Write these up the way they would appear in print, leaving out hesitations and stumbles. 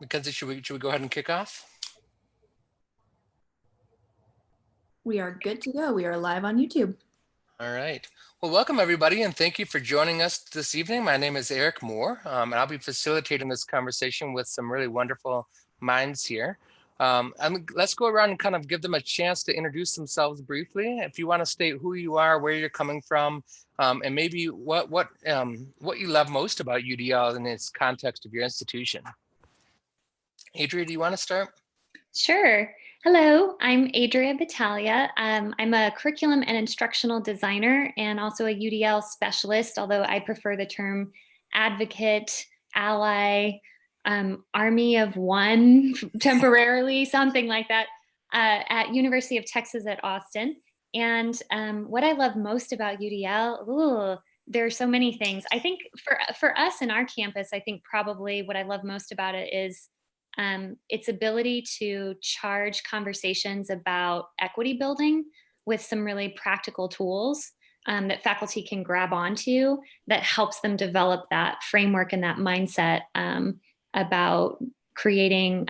Mackenzie, should we go ahead and kick off? We are good to go. We are live on YouTube. All right. Well, welcome everybody, and thank you for joining us this evening. My name is Eric Moore, and I'll be facilitating this conversation with some really wonderful minds here. Let's go around and kind of give them a chance to introduce themselves briefly. If you want to state who you are, where you're coming from, and maybe what you love most about UDL in its context of your institution. Adrienne, do you want to start? Sure. Hello, I'm Adrienne Battaglia. I'm a curriculum and instructional designer and also a UDL specialist, although I prefer the term advocate, ally, army of one temporarily, something like that, at University of Texas at Austin. And what I love most about UDL, there are so many things. I think for us in our campus, I think probably what I love most about it is its ability to charge conversations about equity building with some really practical tools that faculty can grab onto that helps them develop that framework and that mindset about creating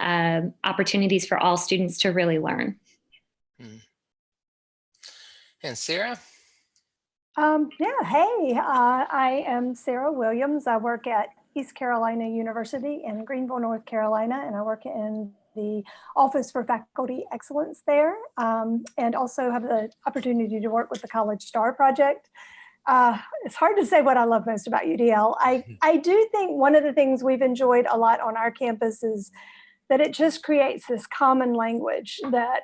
opportunities for all students to really learn. And Sarah? Hey, I am Sarah Williams. I work at East Carolina University in Greenville, North Carolina, and I work in the Office for Faculty Excellence there, and also have the opportunity to work with the College Star Project. It's hard to say what I love most about UDL. I do think one of the things we've enjoyed a lot on our campus is that it just creates this common language that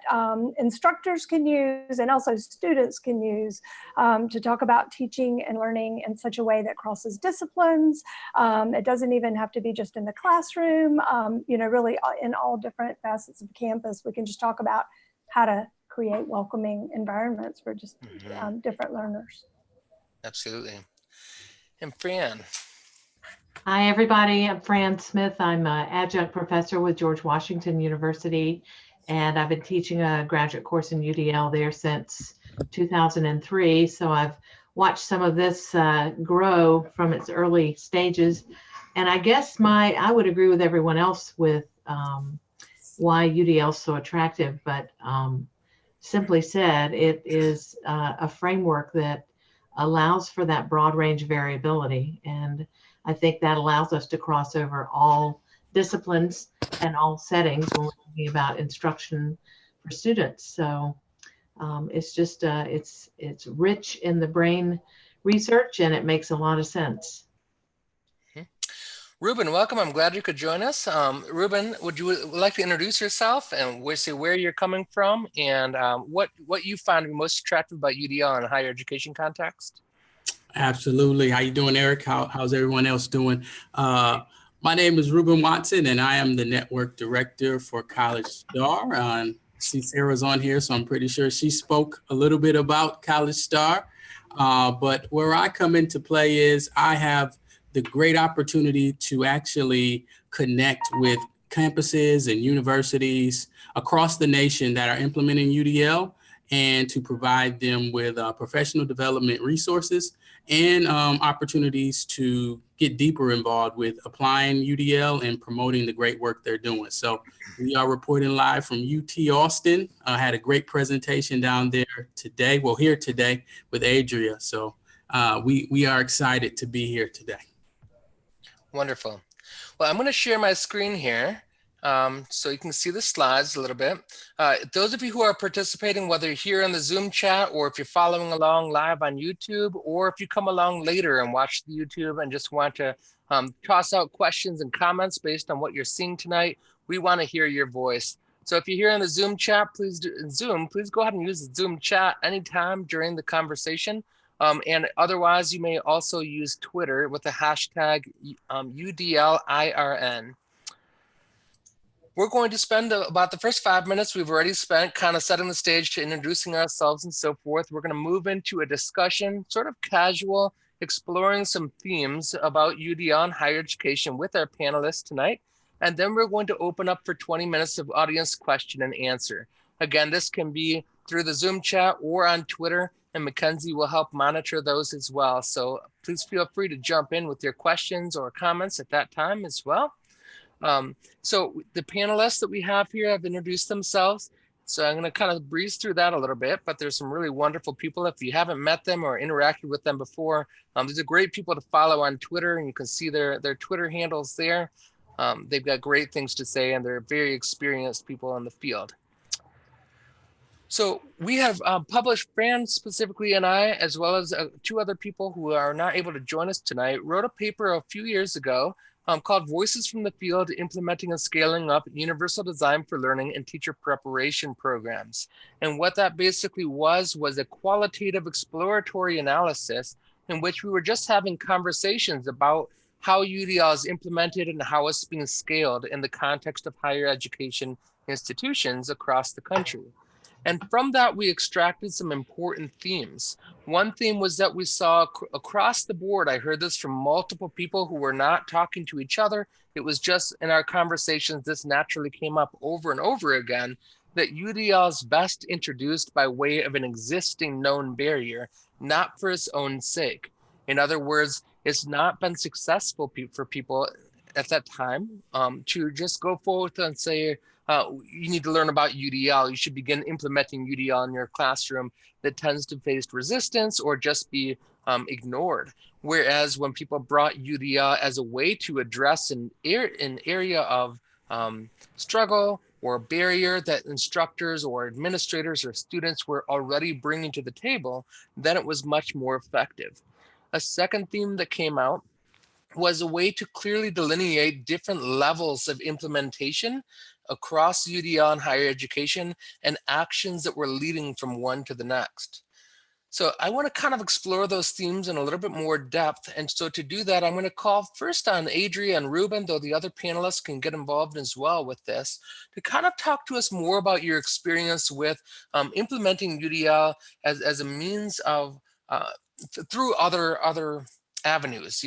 instructors can use and also students can use to talk about teaching and learning in such a way that crosses disciplines. It doesn't even have to be just in the classroom, really in all different facets of campus. We can just talk about how to create welcoming environments for just different learners. Absolutely. And Fran? Hi, everybody. I'm Fran Smith. I'm an adjunct professor with George Washington University, and I've been teaching a graduate course in UDL there since 2003. So I've watched some of this grow from its early stages. And I guess I would agree with everyone else with why UDL is so attractive, but simply said, it is a framework that allows for that broad range of variability. And I think that allows us to cross over all disciplines and all settings when we're talking about instruction for students. So it's just, it's rich in the brain research, and it makes a lot of sense. Ruben, welcome. I'm glad you could join us. Ruben, would you like to introduce yourself and say where you're coming from and what you find most attractive about UDL in a higher education context? Absolutely. How you doing, Eric? How's everyone else doing? My name is Ruben Watson, and I am the network director for College Star. I see Sarah's on here, so I'm pretty sure she spoke a little bit about College Star. But where I come into play is I have the great opportunity to actually connect with campuses and universities across the nation that are implementing UDL and to provide them with professional development resources and opportunities to get deeper involved with applying UDL and promoting the great work they're doing. So we are reporting live from UT Austin. I had a great presentation down there today, well, here today with Adrienne. So we are excited to be here today. Wonderful. Well, I'm going to share my screen here so you can see the slides a little bit. Those of you who are participating, whether here in the Zoom chat or if you're following along live on YouTube, or if you come along later and watch the YouTube and just want to toss out questions and comments based on what you're seeing tonight, we want to hear your voice. So if you're here in the Zoom chat, please go ahead and use the Zoom chat anytime during the conversation. And otherwise, you may also use Twitter with the hashtag UDLIRN. We're going to spend about the first 5 minutes we've already spent kind of setting the stage to introducing ourselves and so forth. We're going to move into a discussion, sort of casual, exploring some themes about UDL and higher education with our panelists tonight. And then we're going to open up for 20 minutes of audience question and answer. Again, this can be through the Zoom chat or on Twitter, and Mackenzie will help monitor those as well. So please feel free to jump in with your questions or comments at that time as well. So the panelists that we have here have introduced themselves. So I'm going to kind of breeze through that a little bit, but there's some really wonderful people. If you haven't met them or interacted with them before, these are great people to follow on Twitter, and you can see their Twitter handles there. They've got great things to say, and they're very experienced people in the field. So we have published, Fran specifically and I, as well as two other people who are not able to join us tonight, wrote a paper a few years ago called Voices from the Field, Implementing and Scaling Up Universal Design for Learning and Teacher Preparation Programs. And what that basically was a qualitative exploratory analysis in which we were just having conversations about how UDL is implemented and how it's being scaled in the context of higher education institutions across the country. And from that, we extracted some important themes. One theme was that we saw across the board, I heard this from multiple people who were not talking to each other. It was just in our conversations, this naturally came up over and over again, that UDL is best introduced by way of an existing known barrier, not for its own sake. In other words, it's not been successful for people at that time to just go forward and say, you need to learn about UDL. You should begin implementing UDL in your classroom that tends to face resistance or just be ignored. Whereas when people brought UDL as a way to address an area of struggle or barrier that instructors or administrators or students were already bringing to the table, then it was much more effective. A second theme that came out was a way to clearly delineate different levels of implementation across UDL and higher education and actions that were leading from one to the next. So I want to kind of explore those themes in a little bit more depth. And so to do that, I'm going to call first on Adrienne and Ruben, though the other panelists can get involved as well with this, to kind of talk to us more about your experience with implementing UDL as a means of through other avenues,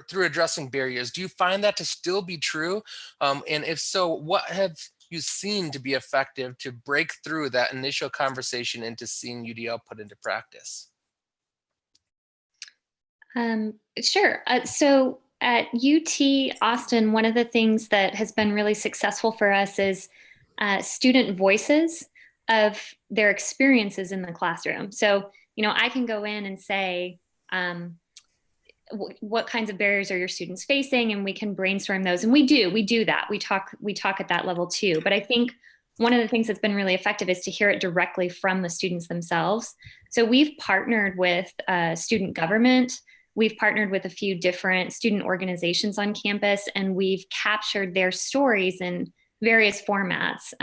through addressing barriers. Do you find that to still be true? And if so, what have you seen to be effective to break through that initial conversation into seeing UDL put into practice? Sure. So at UT Austin, one of the things that has been really successful for us is student voices of their experiences in the classroom. So, I can go in and say, what kinds of barriers are your students facing, and we can brainstorm those. And we do that. We talk at that level too. But I think one of the things that's been really effective is to hear it directly from the students themselves. So we've partnered with student government. We've partnered with a few different student organizations on campus, and we've captured their stories in various formats.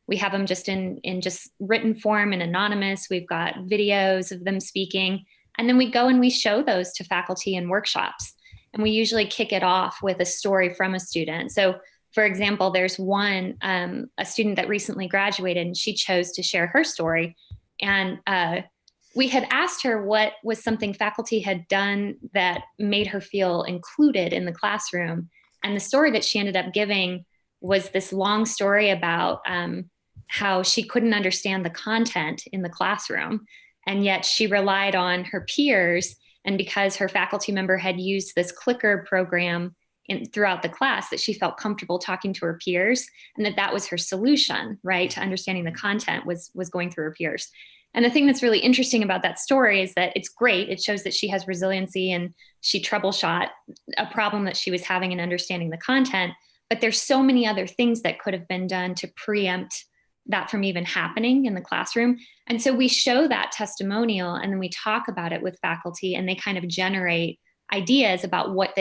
We have them just in just written form and anonymous. We've got videos of them speaking. And then we go and we show those to faculty in workshops. And we usually kick it off with a story from a student. So for example, there's one, a student that recently graduated, and she chose to share her story. And we had asked her what was something faculty had done that made her feel included in the classroom. And the story that she ended up giving was this long story about how she couldn't understand the content in the classroom. And yet she relied on her peers. And because her faculty member had used this clicker program throughout the class, that she felt comfortable talking to her peers, and that was her solution, right, to understanding the content was going through her peers. And the thing that's really interesting about that story is that it's great. It shows that she has resiliency and she troubleshot a problem that she was having in understanding the content. But there's so many other things that could have been done to preempt that from even happening in the classroom. And so we show that testimonial, and then we talk about it with faculty, and they kind of generate ideas about what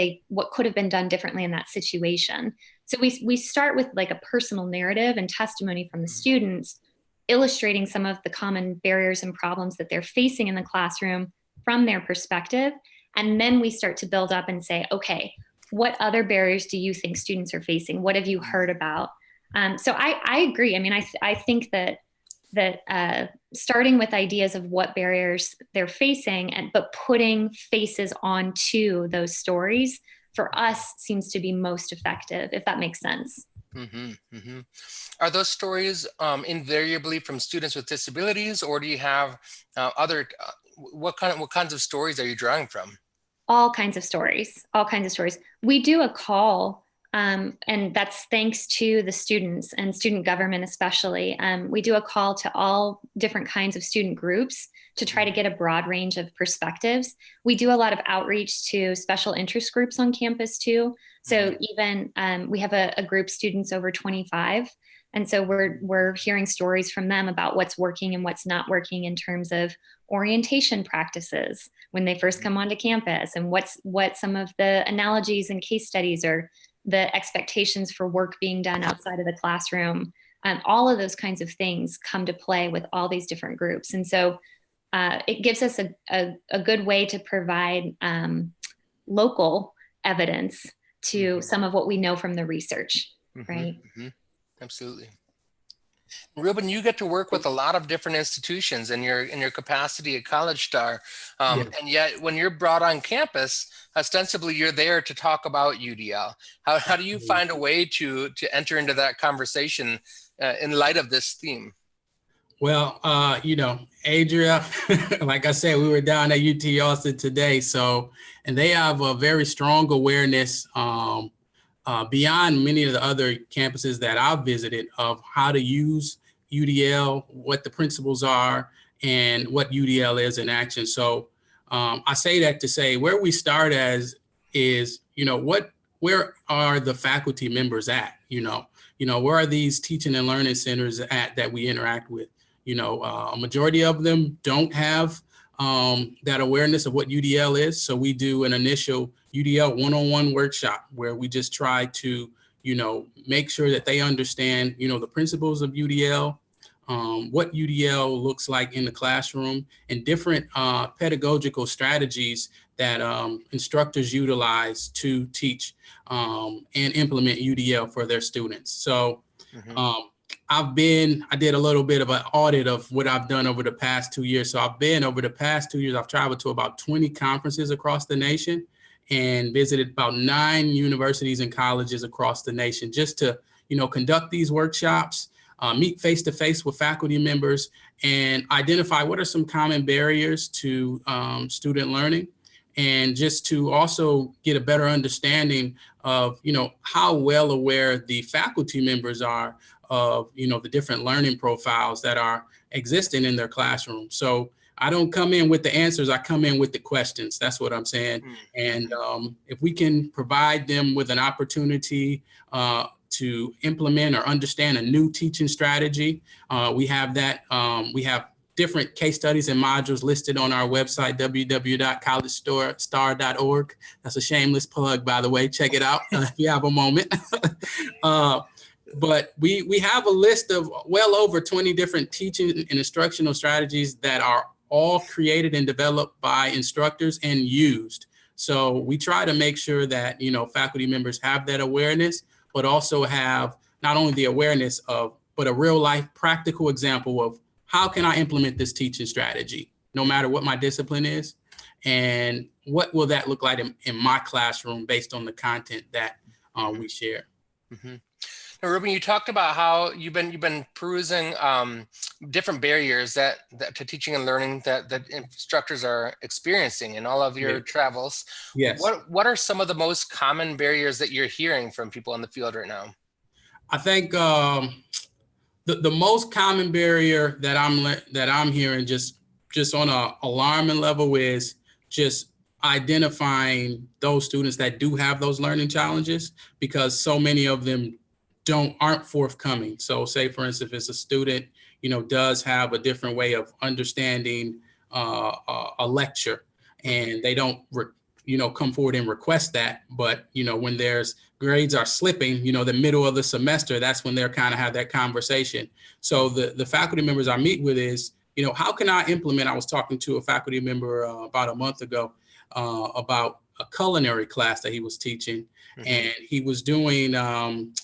could have been done differently in that situation. So we start with like a personal narrative and testimony from the students, illustrating some of the common barriers and problems that they're facing in the classroom from their perspective. And then we start to build up and say, okay, what other barriers do you think students are facing? What have you heard about? So I agree. I mean, I think that starting with ideas of what barriers they're facing, but putting faces onto those stories for us seems to be most effective, if that makes sense. Mm-hmm, mm-hmm. Are those stories invariably from students with disabilities, or do you have other? What kinds of stories are you drawing from? All kinds of stories. All kinds of stories. We do a call And that's thanks to the students and student government especially. We do a call to all different kinds of student groups to try to get a broad range of perspectives. We do a lot of outreach to special interest groups on campus too. So even we have a group students over 25. And so we're hearing stories from them about what's working and what's not working in terms of orientation practices when they first come onto campus, and what some of the analogies and case studies or the expectations for work being done outside of the classroom. All of those kinds of things come to play with all these different groups. And so it gives us a good way to provide local evidence to some of what we know from the research, right? Absolutely. Ruben, you get to work with a lot of different institutions in your capacity at College Star, and yet when you're brought on campus, ostensibly you're there to talk about UDL. How do you find a way to enter into that conversation in light of this theme? Well, Adria, like I said, we were down at UT Austin today, and they have a very strong awareness beyond many of the other campuses that I've visited of how to use UDL, what the principles are, and what UDL is in action. So I say that to say where we start as is, where are the faculty members at? Where are these teaching and learning centers at that we interact with? A majority of them don't have that awareness of what UDL is. So we do an initial UDL one-on-one workshop where we just try to, make sure that they understand, the principles of UDL, what UDL looks like in the classroom, and different pedagogical strategies that instructors utilize to teach and implement UDL for their students. So I did a little bit of an audit of what I've done over the past 2 years. So over the past 2 years, I've traveled to about 20 conferences across the nation and visited about 9 universities and colleges across the nation just to, conduct these workshops, meet face-to-face with faculty members, and identify what are some common barriers to student learning, and just to also get a better understanding of, how well aware the faculty members are of, the different learning profiles that are existing in their classroom. So I don't come in with the answers, I come in with the questions. That's what I'm saying. And if we can provide them with an opportunity to implement or understand a new teaching strategy, we have that. We have different case studies and modules listed on our website, www.collegestar.org. That's a shameless plug, by the way. Check it out if you have a moment. But we have a list of well over 20 different teaching and instructional strategies that are all created and developed by instructors and used. So we try to make sure that, faculty members have that awareness, but also have not only the awareness of, but a real life practical example of how can I implement this teaching strategy, no matter what my discipline is, and what will that look like in my classroom based on the content that we share. Now, Ruben, you talked about how you've been perusing different barriers that to teaching and learning that instructors are experiencing in all of your travels. Yes. What are some of the most common barriers that you're hearing from people in the field right now? I think the most common barrier that I'm hearing just on a alarming level is just identifying those students that do have those learning challenges, because so many of them aren't forthcoming. So say, for instance, if it's a student, does have a different way of understanding a lecture, and they don't, come forward and request that. But, when there's grades are slipping, the middle of the semester, that's when they're kind of have that conversation. So the faculty members I meet with is, how can I implement? I was talking to a faculty member about a month ago about a culinary class that he was teaching. And he was doing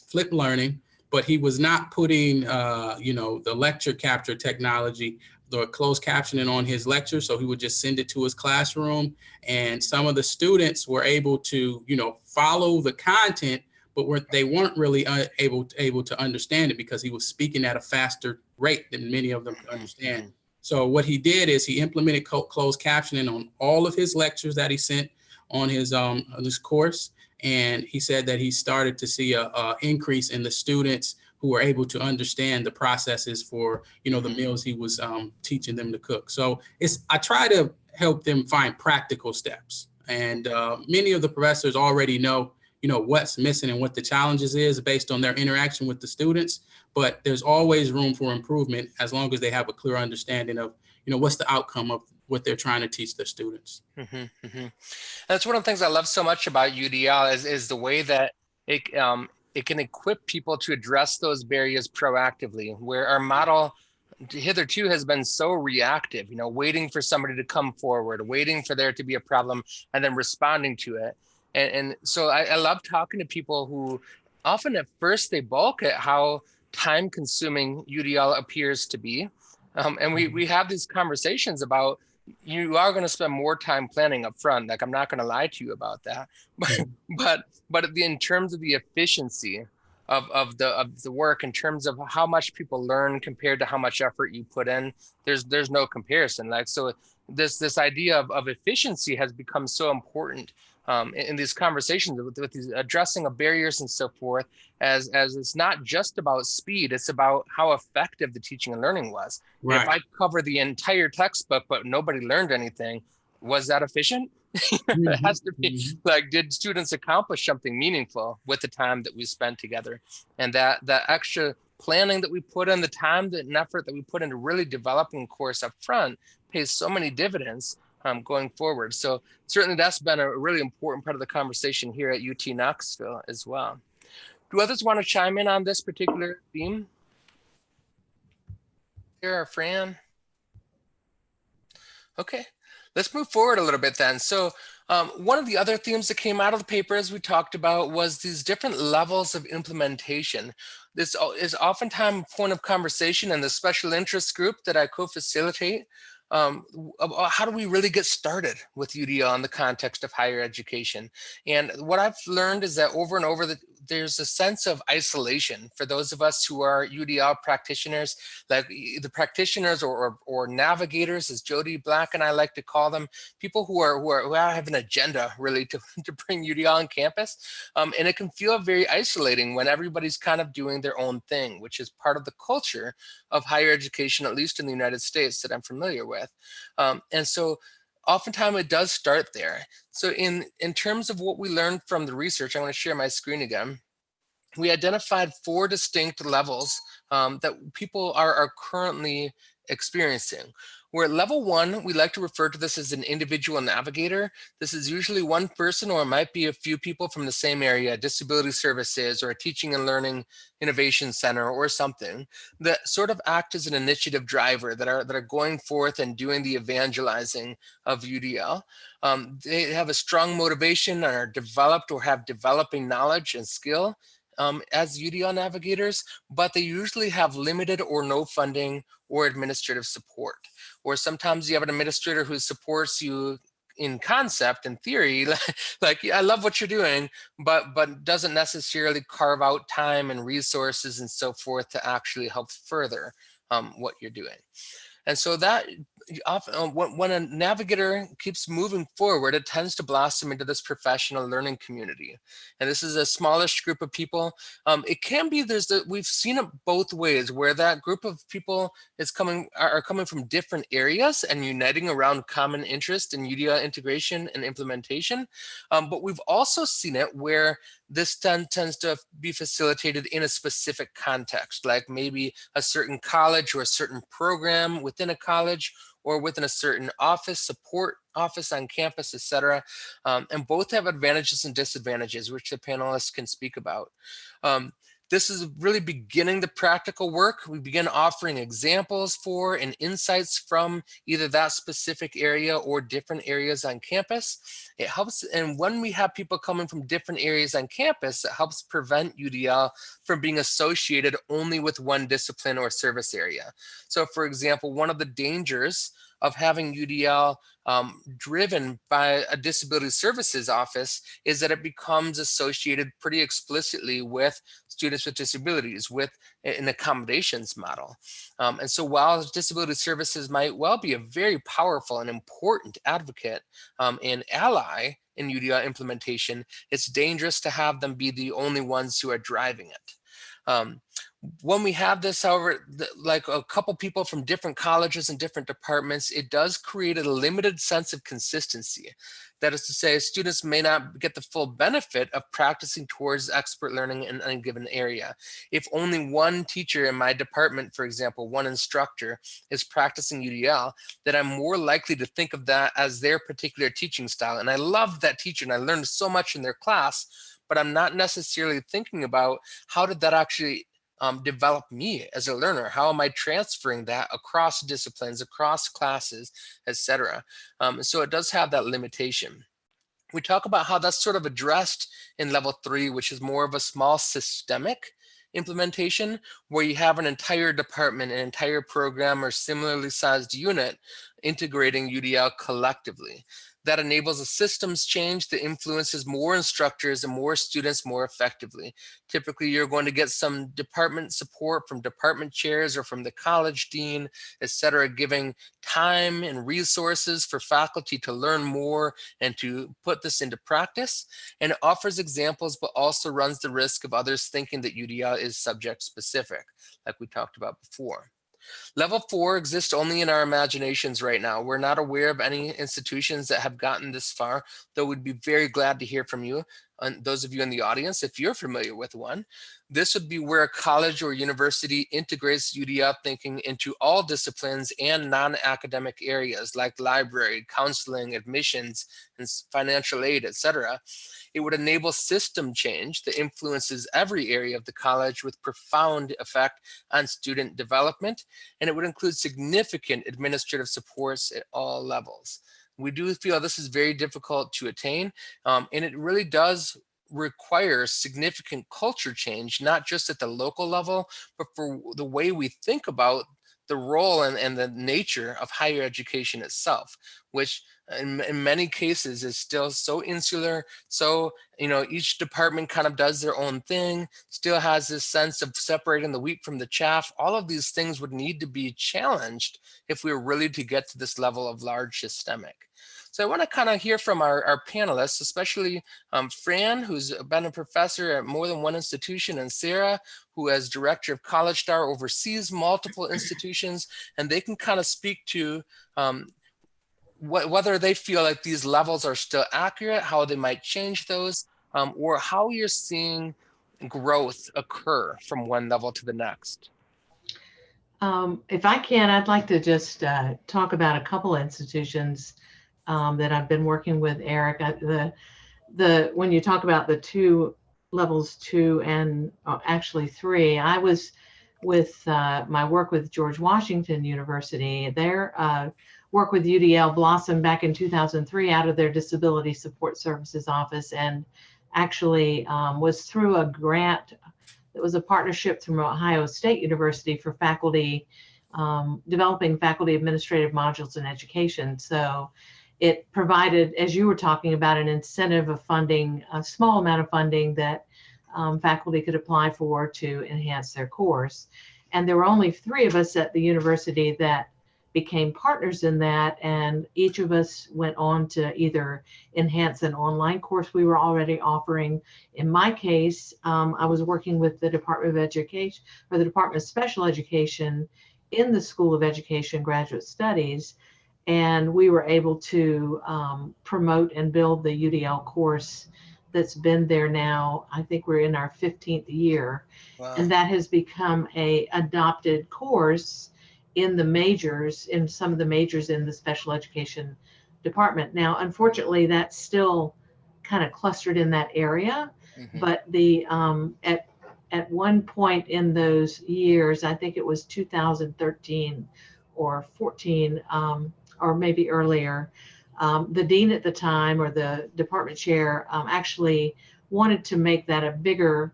flipped learning, but he was not putting, the lecture capture technology, the closed captioning on his lecture. So he would just send it to his classroom. And some of the students were able to, follow the content, but they weren't really able to understand it because he was speaking at a faster rate than many of them could understand. So what he did is he implemented closed captioning on all of his lectures that he sent on his course. And he said that he started to see a increase in the students who were able to understand the processes for, the meals he was teaching them to cook. So I try to help them find practical steps. And many of the professors already know, what's missing and what the challenges is based on their interaction with the students. But there's always room for improvement as long as they have a clear understanding of, what's the outcome of what they're trying to teach their students. That's one of the things I love so much about UDL is the way that it can equip people to address those barriers proactively, where our model hitherto has been so reactive, waiting for somebody to come forward, waiting for there to be a problem, and then responding to it. And so I love talking to people who often at first they balk at how time consuming UDL appears to be. And we have these conversations about, you are going to spend more time planning up front. Like, I'm not going to lie to you about that. But in terms of the efficiency of the work, in terms of how much people learn compared to how much effort you put in, there's no comparison. Like, so this idea of efficiency has become so important in these conversations with these addressing of barriers and so forth, as it's not just about speed, it's about how effective the teaching and learning was. Right. If I cover the entire textbook, but nobody learned anything, was that efficient? It has to be like, did students accomplish something meaningful with the time that we spent together? And that extra planning that we put in, the time and effort that we put into really developing a course up front pays so many dividends going forward. So certainly that's been a really important part of the conversation here at UT Knoxville as well. Do others want to chime in on this particular theme? Here, Fran. Okay, let's move forward a little bit then. So one of the other themes that came out of the paper, as we talked about, was these different levels of implementation. This is oftentimes a point of conversation in the special interest group that I co-facilitate. How do we really get started with UDL in the context of higher education? And what I've learned is that over and over there's a sense of isolation for those of us who are UDL practitioners, like the practitioners or navigators, as Jody Black and I like to call them, people who have an agenda really to bring UDL on campus. And it can feel very isolating when everybody's kind of doing their own thing, which is part of the culture of higher education, at least in the United States, that I'm familiar with. And so oftentimes it does start there. So in terms of what we learned from the research, I'm going to share my screen again. We identified 4 distinct levels that people are currently experiencing. Where at level 1, we like to refer to this as an individual navigator. This is usually one person, or it might be a few people from the same area, disability services or a teaching and learning innovation center or something, that sort of act as an initiative driver, that are going forth and doing the evangelizing of UDL. They have a strong motivation and are developed or have developing knowledge and skill as UDL navigators, but they usually have limited or no funding or administrative support. Or sometimes you have an administrator who supports you in concept and theory, like, I love what you're doing, but doesn't necessarily carve out time and resources and so forth to actually help further what you're doing. And so that often, when a navigator keeps moving forward, it tends to blossom into this professional learning community. And this is a smallish group of people. It can be, we've seen it both ways, where that group of people are coming from different areas and uniting around common interest in UDL integration and implementation. But we've also seen it where this tends to be facilitated in a specific context, like maybe a certain college or a certain program within a college, or within a certain office, support office on campus, etc. And both have advantages and disadvantages, which the panelists can speak about. This is really beginning the practical work. We begin offering examples for and insights from either that specific area or different areas on campus. It helps, and when we have people coming from different areas on campus, it helps prevent UDL from being associated only with one discipline or service area. So for example, one of the dangers of having UDL driven by a disability services office is that it becomes associated pretty explicitly with students with disabilities, with an accommodations model. And so while disability services might well be a very powerful and important advocate and ally in UDL implementation, it's dangerous to have them be the only ones who are driving it. When we have this, however, like a couple people from different colleges and different departments, it does create a limited sense of consistency. That is to say, students may not get the full benefit of practicing towards expert learning in a given area. If only one teacher in my department, for example, one instructor is practicing UDL, then I'm more likely to think of that as their particular teaching style. And I loved that teacher and I learned so much in their class, but I'm not necessarily thinking about how did that actually develop me as a learner? How am I transferring that across disciplines, across classes, etc.? So it does have that limitation. We talk about how that's sort of addressed in level 3, which is more of a small systemic implementation where you have an entire department, an entire program, or similarly sized unit integrating UDL collectively. That enables a systems change that influences more instructors and more students more effectively. Typically, you're going to get some department support from department chairs or from the college dean, et cetera, giving time and resources for faculty to learn more and to put this into practice. And it offers examples, but also runs the risk of others thinking that UDL is subject specific, like we talked about before. Level 4 exists only in our imaginations right now. We're not aware of any institutions that have gotten this far, though we'd be very glad to hear from you, and those of you in the audience, if you're familiar with one. This would be where a college or university integrates UDL thinking into all disciplines and non-academic areas like library, counseling, admissions, and financial aid, etc. It would enable system change that influences every area of the college with profound effect on student development, and it would include significant administrative supports at all levels. We do feel this is very difficult to attain, and it really does require significant culture change, not just at the local level, but for the way we think about the role and the nature of higher education itself, which in many cases is still so insular. So, each department kind of does their own thing, still has this sense of separating the wheat from the chaff. All of these things would need to be challenged if we were really to get to this level of large systemic. So I want to kind of hear from our panelists, especially Fran, who's been a professor at more than one institution, and Sarah, who as director of College Star oversees multiple institutions, and they can kind of speak to whether they feel like these levels are still accurate, how they might change those, or how you're seeing growth occur from one level to the next. If I can, I'd like to just talk about a couple institutions that I've been working with, Eric. When you talk about the levels 2 and actually 3, I was with my work with George Washington University. Their work with UDL blossomed back in 2003 out of their Disability Support Services office, and actually was through a grant. It was a partnership through Ohio State University for faculty, developing faculty administrative modules in education. So it provided, as you were talking about, an incentive of funding, a small amount of funding that faculty could apply for to enhance their course. And there were only 3 of us at the university that became partners in that, and each of us went on to either enhance an online course we were already offering. In my case, I was working with the Department of Education, or the Department of Special Education in the School of Education Graduate Studies, and we were able to promote and build the UDL course that's been there now. I think we're in our 15th year. Wow. And that has become a adopted course in the majors, in some of the majors in the special education department. Now, unfortunately, that's still kind of clustered in that area, but the at one point in those years, I think it was 2013 or 14, or maybe earlier, the dean at the time, or the department chair, actually wanted to make that a bigger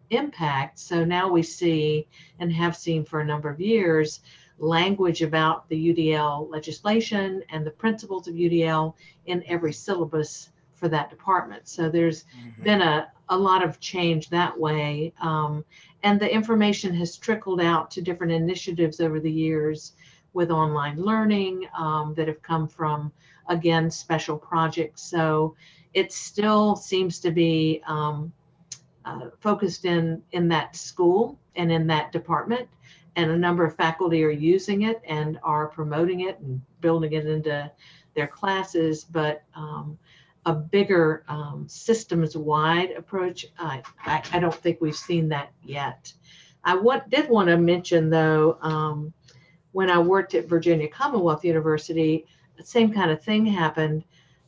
impact. So now we see, and have seen for a number of years, language about the UDL legislation and the principles of UDL in every syllabus for that department. So there's been a lot of change that way. And the information has trickled out to different initiatives over the years with online learning that have come from, again, special projects. So it still seems to be focused in that school and in that department. And a number of faculty are using it and are promoting it and building it into their classes. But a bigger systems-wide approach, I don't think we've seen that yet. I did want to mention, though, when I worked at Virginia Commonwealth University, the same kind of thing happened.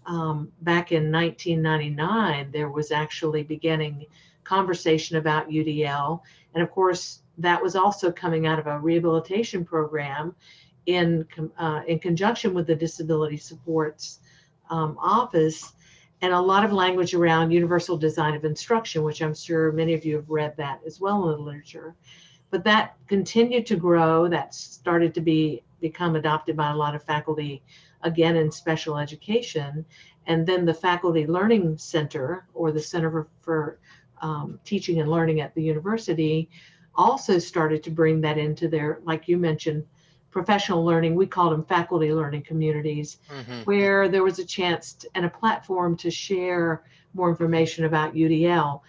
Back in 1999, there was actually beginning conversation about UDL. And of course, that was also coming out of a rehabilitation program in conjunction with the Disability Supports Office, and a lot of language around universal design of instruction, which I'm sure many of you have read that as well in the literature. But that continued to grow. That started to become adopted by a lot of faculty, again, in special education. And then the Faculty Learning Center, or the Center for Teaching and Learning at the university, also started to bring that into their, like you mentioned, professional learning. We called them faculty learning communities, where there was a chance and a platform to share more information about UDL.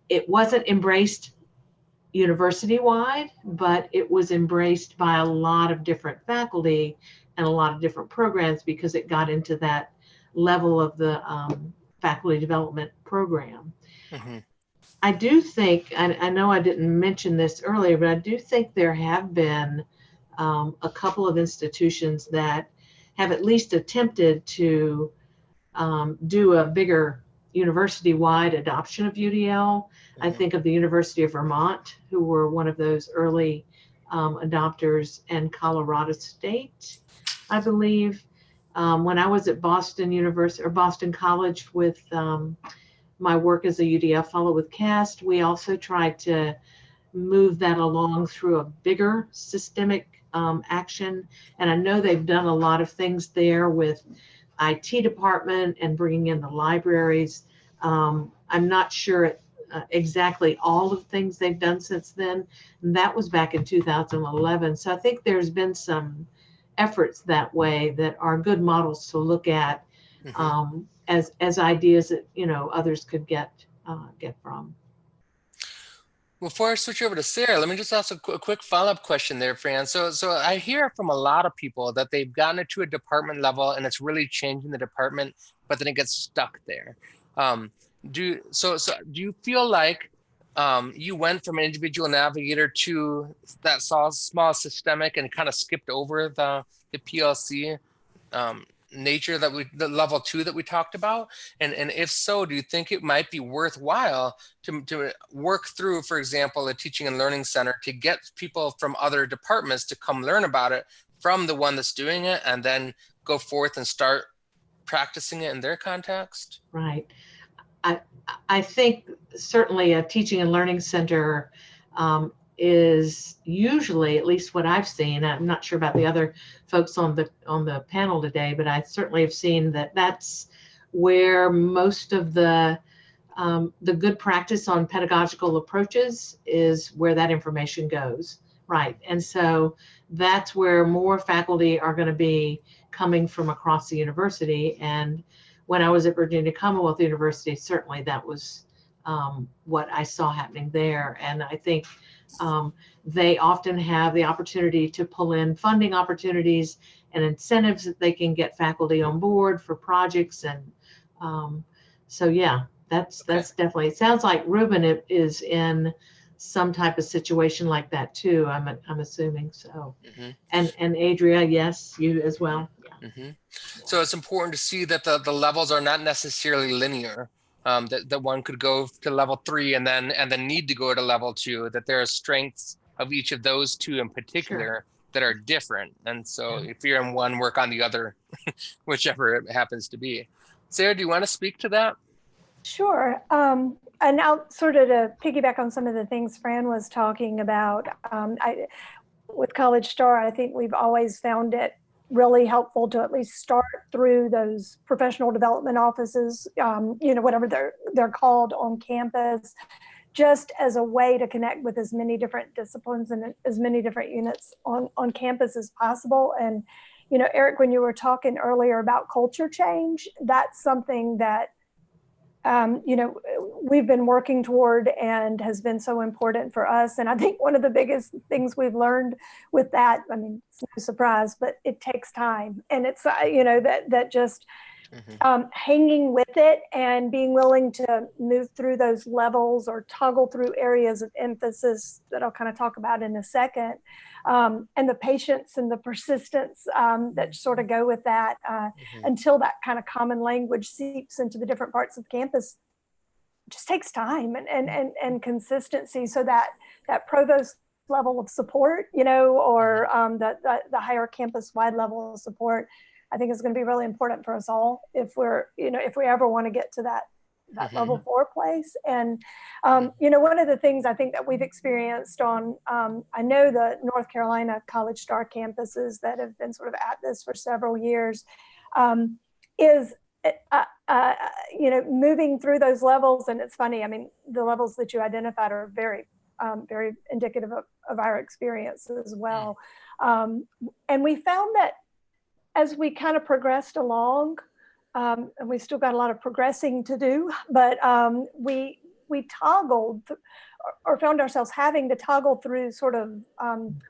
It wasn't embraced university-wide, but it was embraced by a lot of different faculty and a lot of different programs because it got into that level of the faculty development program. I do think, I know I didn't mention this earlier, but I do think there have been a couple of institutions that have at least attempted to do a bigger university-wide adoption of UDL. I think of the University of Vermont, who were one of those early adopters, and Colorado State, I believe. When I was at Boston University or Boston College with my work as a UDL fellow with CAST, we also tried to move that along through a bigger systemic action. And I know they've done a lot of things there with IT department and bringing in the libraries. I'm not sure exactly all of the things they've done since then. And that was back in 2011. So I think there's been some efforts that way that are good models to look at as ideas that, you know, others could get from. Before I switch over to Sarah, let me just ask a quick follow-up question there, Fran. So I hear from a lot of people that they've gotten it to a department level and it's really changing the department, but then it gets stuck there. Do you feel like you went from an individual navigator to that small systemic and kind of skipped over the PLC nature that the level 2 that we talked about? And if so, do you think it might be worthwhile to work through, for example, a teaching and learning center to get people from other departments to come learn about it from the one that's doing it and then go forth and start practicing it in their context? Right. I think certainly a teaching and learning center is usually, at least what I've seen, I'm not sure about the other folks on the panel today, but I certainly have seen that that's where most of the good practice on pedagogical approaches is where that information goes, right? And so that's where more faculty are going to be coming from across the university. And when I was at Virginia Commonwealth University, certainly that was what I saw happening there. And I think they often have the opportunity to pull in funding opportunities and incentives that they can get faculty on board for projects. And so, yeah, that's definitely, it sounds like Ruben is in some type of situation like that too, I'm assuming so. And Adria, yes, you as well. So it's important to see that the levels are not necessarily linear. That one could go to level 3 and then need to go to level 2, that there are strengths of each of those two in particular that are different. And so if you're in one, work on the other, whichever it happens to be. Sarah, do you want to speak to that? Sure. And now sort of to piggyback on some of the things Fran was talking about, with College Star, I think we've always found it really helpful to at least start through those professional development offices, whatever they're called on campus, just as a way to connect with as many different disciplines and as many different units on campus as possible. And, Eric, when you were talking earlier about culture change, that's something that we've been working toward and has been so important for us. And I think one of the biggest things we've learned with that, I mean, it's no surprise, but it takes time. And it's, that just hanging with it and being willing to move through those levels or toggle through areas of emphasis that I'll kind of talk about in a second. And the patience and the persistence that sort of go with that until that kind of common language seeps into the different parts of campus. It just takes time and consistency, so that provost level of support, or the higher campus wide level of support, I think is going to be really important for us all if we ever want to get to that level 4 place. And, one of the things I think that we've experienced on, I know the North Carolina College Star campuses that have been sort of at this for several years, is, moving through those levels. And it's funny, I mean, the levels that you identified are very, very indicative of our experience as well. And we found that as we kind of progressed along, and we still got a lot of progressing to do, but we toggled or found ourselves having to toggle through sort of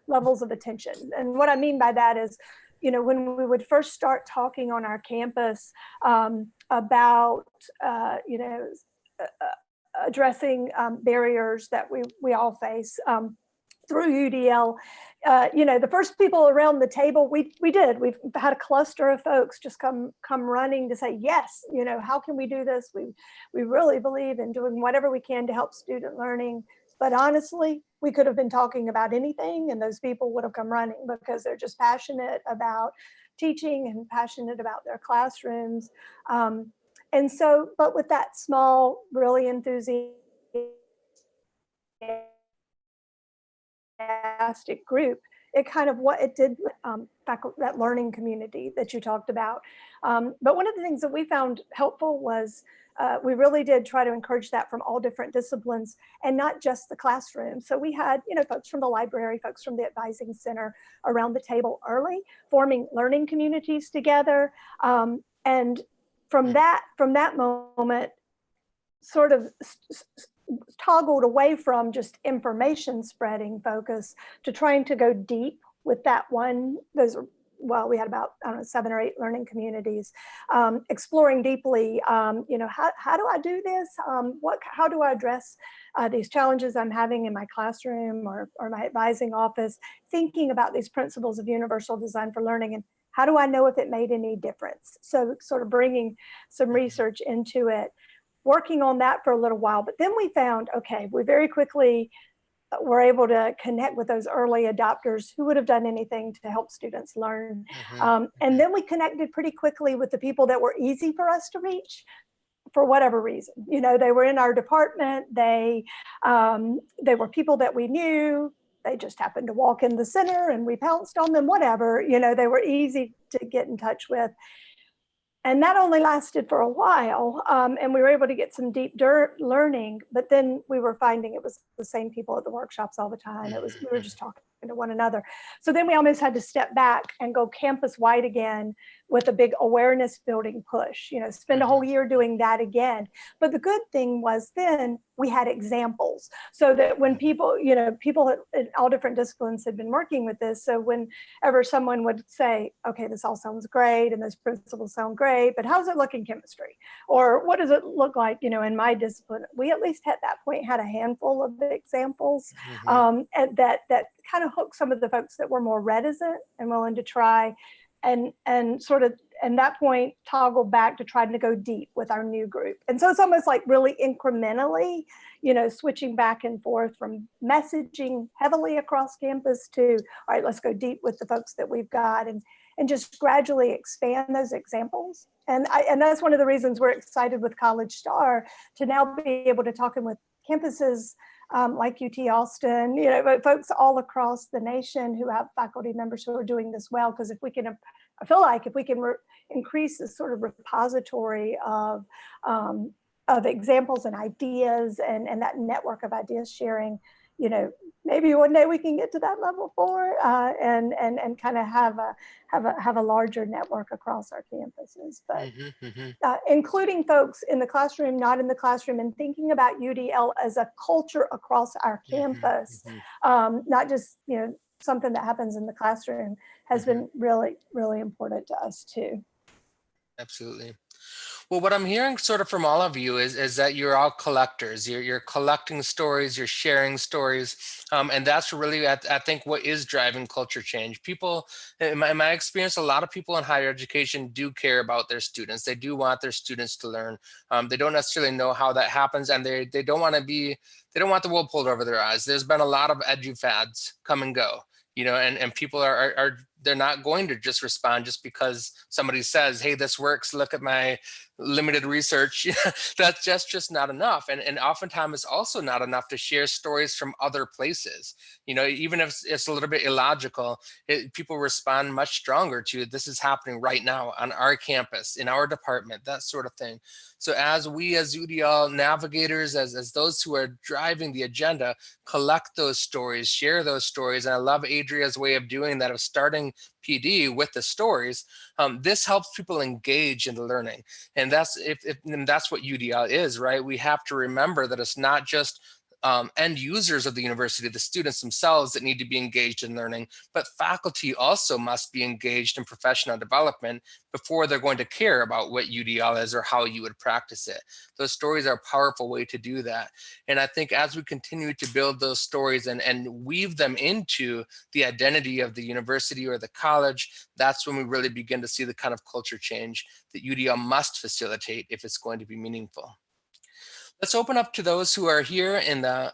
levels of attention. And what I mean by that is, when we would first start talking on our campus about, addressing barriers that we all face through UDL, the first people around the table, we've had a cluster of folks just come running to say, yes, how can we do this? We really believe in doing whatever we can to help student learning. But honestly, we could have been talking about anything and those people would have come running because they're just passionate about teaching and passionate about their classrooms. And so, but with that small, really enthusiastic group, it kind of what it did, that learning community that you talked about. But one of the things that we found helpful was we really did try to encourage that from all different disciplines and not just the classroom. So we had, folks from the library, folks from the advising center around the table early, forming learning communities together. And from that moment, sort of toggled away from just information spreading focus to trying to go deep with that one. We had about, 7 or 8 learning communities, exploring deeply, how do I do this? How do I address these challenges I'm having in my classroom or my advising office, thinking about these principles of universal design for learning, and how do I know if it made any difference? So sort of bringing some research into it, working on that for a little while. But then we found, okay, we very quickly were able to connect with those early adopters who would have done anything to help students learn. And then we connected pretty quickly with the people that were easy for us to reach for whatever reason. They were in our department. They were people that we knew. They just happened to walk in the center and we pounced on them, whatever. They were easy to get in touch with. And that only lasted for a while, and we were able to get some deep learning, but then we were finding it was the same people at the workshops all the time. We were just talking to one another. So then we almost had to step back and go campus-wide again with a big awareness building push, spend a whole year doing that again. But the good thing was then we had examples so that when people in all different disciplines had been working with this. So whenever someone would say, okay, this all sounds great and those principles sound great, but how's it look in chemistry? Or what does it look like, in my discipline? We at least at that point had a handful of examples and that kind of hooked some of the folks that were more reticent and willing to try and sort of, at that point, toggle back to trying to go deep with our new group. And so it's almost like really incrementally, switching back and forth from messaging heavily across campus to, all right, let's go deep with the folks that we've got and just gradually expand those examples. And that's one of the reasons we're excited with College Star to now be able to talk with campuses like UT Austin, but folks all across the nation who have faculty members who are doing this well. Because if we can, I feel like if we can increase this sort of repository of examples and ideas and that network of ideas sharing, maybe one day we can get to that level 4 and kind of have a larger network across our campuses. But including folks in the classroom, not in the classroom, and thinking about UDL as a culture across our campus, not just something that happens in the classroom, has been really, really important to us too. Absolutely. Well, what I'm hearing sort of from all of you is that you're all collectors. You're collecting stories, you're sharing stories, and that's really, I think, what is driving culture change. People, in my experience, a lot of people in higher education do care about their students. They do want their students to learn. They don't necessarily know how that happens, and they don't want to be, they don't want the wool pulled over their eyes. There's been a lot of edu fads come and go, and people are they're not going to just respond just because somebody says, hey, this works, look at my limited research. That's just not enough. And oftentimes it's also not enough to share stories from other places. Even if it's a little bit illogical, people respond much stronger to this is happening right now on our campus, in our department, that sort of thing. So as we as UDL navigators, as those who are driving the agenda, collect those stories, share those stories. And I love Adria's way of doing that, of starting PD with the stories. This helps people engage in the learning. And that's and that's what UDL is, right? We have to remember that it's not just end users of the university, the students themselves, that need to be engaged in learning, but faculty also must be engaged in professional development before they're going to care about what UDL is or how you would practice it. Those stories are a powerful way to do that. And I think as we continue to build those stories and weave them into the identity of the university or the college, that's when we really begin to see the kind of culture change that UDL must facilitate if it's going to be meaningful. Let's open up to those who are here in the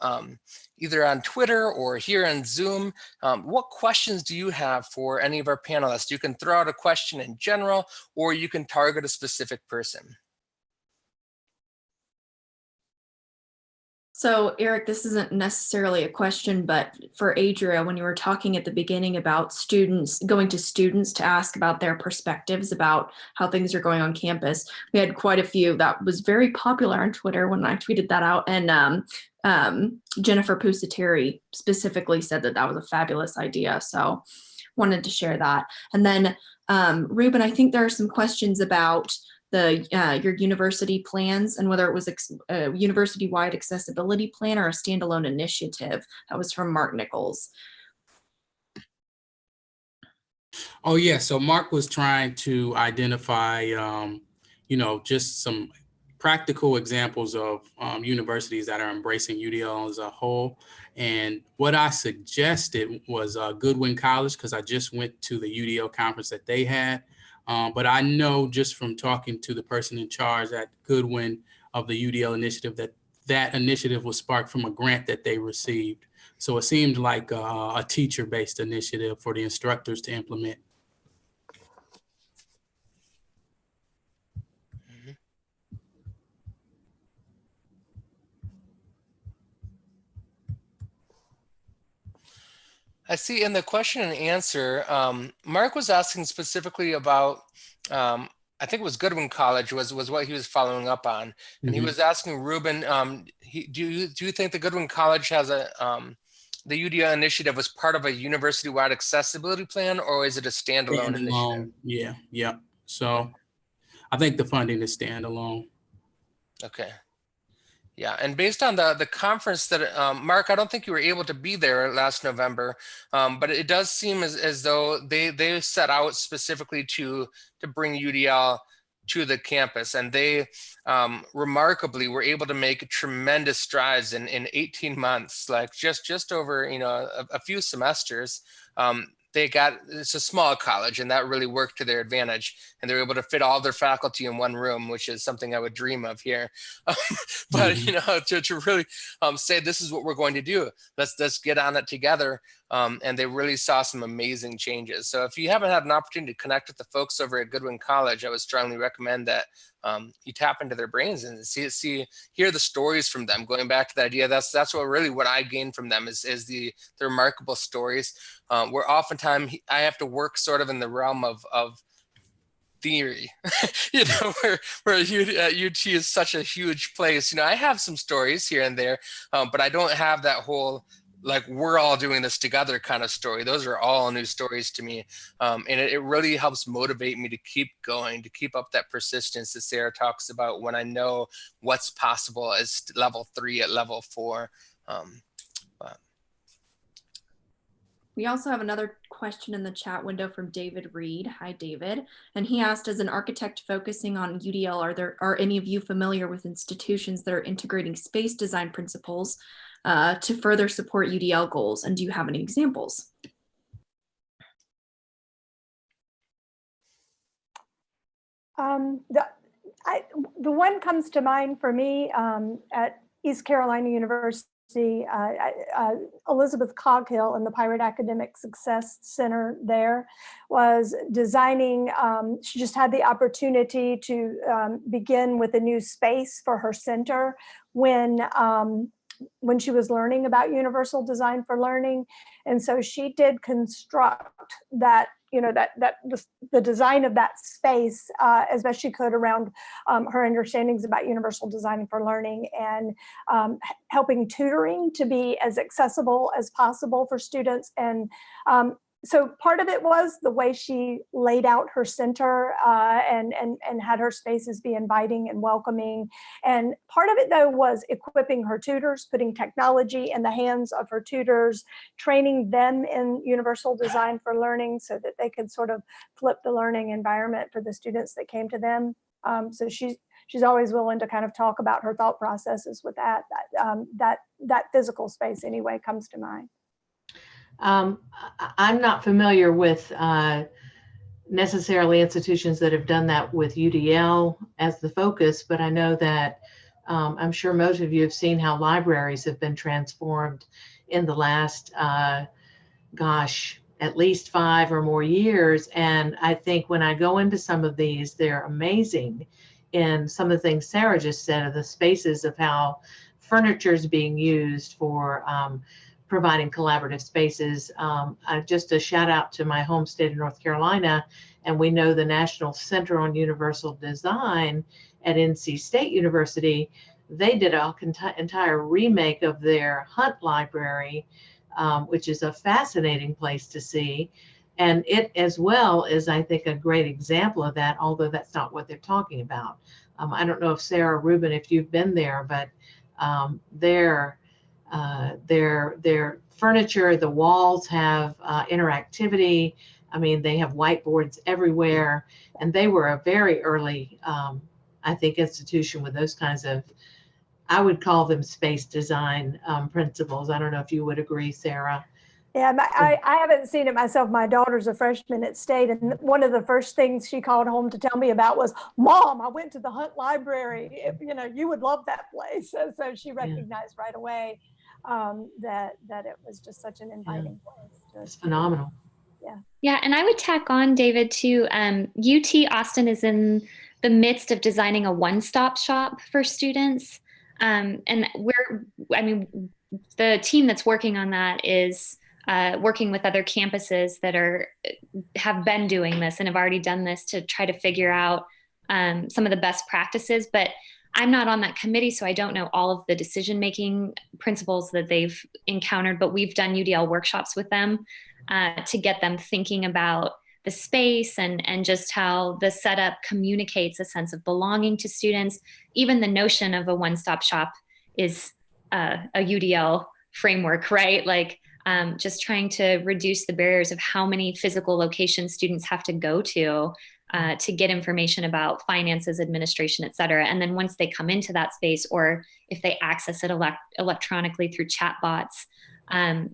either on Twitter or here on Zoom. What questions do you have for any of our panelists? You can throw out a question in general, or you can target a specific person. So Eric, this isn't necessarily a question, but for Adria, when you were talking at the beginning about going to students to ask about their perspectives about how things are going on campus, we had quite a few. That was very popular on Twitter when I tweeted that out. And Jennifer Pusateri specifically said that was a fabulous idea. So wanted to share that. And then Ruben, I think there are some questions about your university plans and whether it was a university-wide accessibility plan or a standalone initiative. That was from Mark Nichols. Oh yeah, so Mark was trying to identify, just some practical examples of universities that are embracing UDL as a whole. And what I suggested was Goodwin College, because I just went to the UDL conference that they had. But I know just from talking to the person in charge at Goodwin of the UDL initiative that initiative was sparked from a grant that they received. So it seemed like a teacher-based initiative for the instructors to implement. I see in the question and answer, Mark was asking specifically about, I think it was Goodwin College was what he was following up on. And he was asking Ruben, do you think the Goodwin College has the UDL initiative was part of a university-wide accessibility plan, or is it a standalone initiative? Yeah. So I think the funding is standalone. Okay. Yeah, and based on the conference that, Mark, I don't think you were able to be there last November, but it does seem as though they set out specifically to bring UDL to the campus, and they remarkably were able to make tremendous strides in 18 months, like just over a few semesters. It's a small college, and that really worked to their advantage, and they were able to fit all their faculty in one room, which is something I would dream of here. But to really say this is what we're going to do, let's get on it together. and they really saw some amazing changes. So if you haven't had an opportunity to connect with the folks over at Goodwin College, I would strongly recommend that you tap into their brains and hear the stories from them. Going back to the idea, that's what I gained from them is the remarkable stories. Where oftentimes I have to work sort of in the realm of theory, where UT is such a huge place. I have some stories here and there, but I don't have that whole, like, we're all doing this together kind of story. Those are all new stories to me. And it really helps motivate me to keep going, to keep up that persistence that Sarah talks about when I know what's possible as level 3 at level 4. We also have another question in the chat window from David Reed. Hi, David. And he asked, as an architect focusing on UDL, are any of you familiar with institutions that are integrating space design principles to further support UDL goals? And do you have any examples? The one comes to mind for me at East Carolina University. Elizabeth Coghill in the Pirate Academic Success Center there was designing, she just had the opportunity to begin with a new space for her center when she was learning about universal design for learning. And so she did construct that, the design of that space as best she could around her understandings about universal design for learning, and helping tutoring to be as accessible as possible for students. And so part of it was the way she laid out her center and had her spaces be inviting and welcoming. And part of it, though, was equipping her tutors, putting technology in the hands of her tutors, training them in universal design for learning so that they could sort of flip the learning environment for the students that came to them. So she's always willing to kind of talk about her thought processes with that physical space anyway comes to mind. I'm not familiar with necessarily institutions that have done that with UDL as the focus, but I know that I'm sure most of you have seen how libraries have been transformed in the last, at least 5 or more years. And I think when I go into some of these, they're amazing in some of the things Sarah just said, of the spaces of how furniture is being used for providing collaborative spaces. Just a shout out to my home state of North Carolina, and we know the National Center on Universal Design at NC State University, they did an entire remake of their Hunt Library, which is a fascinating place to see. And it as well is, I think, a great example of that, although that's not what they're talking about. I don't know if Sarah, Ruben, if you've been there, but their furniture, the walls have interactivity. I mean, they have whiteboards everywhere, and they were a very early, I think, institution with those kinds of, I would call them space design principles. I don't know if you would agree, Sarah. Yeah, I haven't seen it myself. My daughter's a freshman at State, and one of the first things she called home to tell me about was, "Mom, I went to the Hunt Library. You would love that place." So she recognized right away that it was just such an inviting place. It's phenomenal. Yeah, and I would tack on, David, too. UT Austin is in the midst of designing a one-stop shop for students, and the team that's working on that is working with other campuses that have been doing this and have already done this to try to figure out some of the best practices. But I'm not on that committee, so I don't know all of the decision-making principles that they've encountered, but we've done UDL workshops with them to get them thinking about the space and just how the setup communicates a sense of belonging to students. Even the notion of a one-stop shop is a UDL framework, right? Like just trying to reduce the barriers of how many physical locations students have to go to get information about finances, administration, et cetera. And then once they come into that space, or if they access it electronically through chatbots,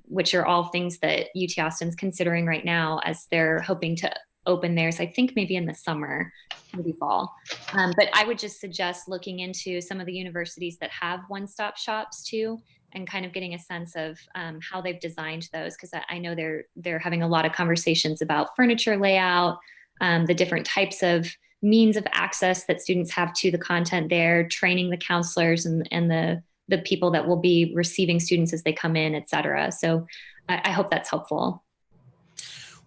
which are all things that UT Austin's considering right now as they're hoping to open theirs, I think maybe in the summer, maybe fall. But I would just suggest looking into some of the universities that have one-stop shops too, and kind of getting a sense of how they've designed those, because I know they're having a lot of conversations about furniture layout, the different types of means of access that students have to the content there, training the counselors and the people that will be receiving students as they come in, et cetera. So I hope that's helpful.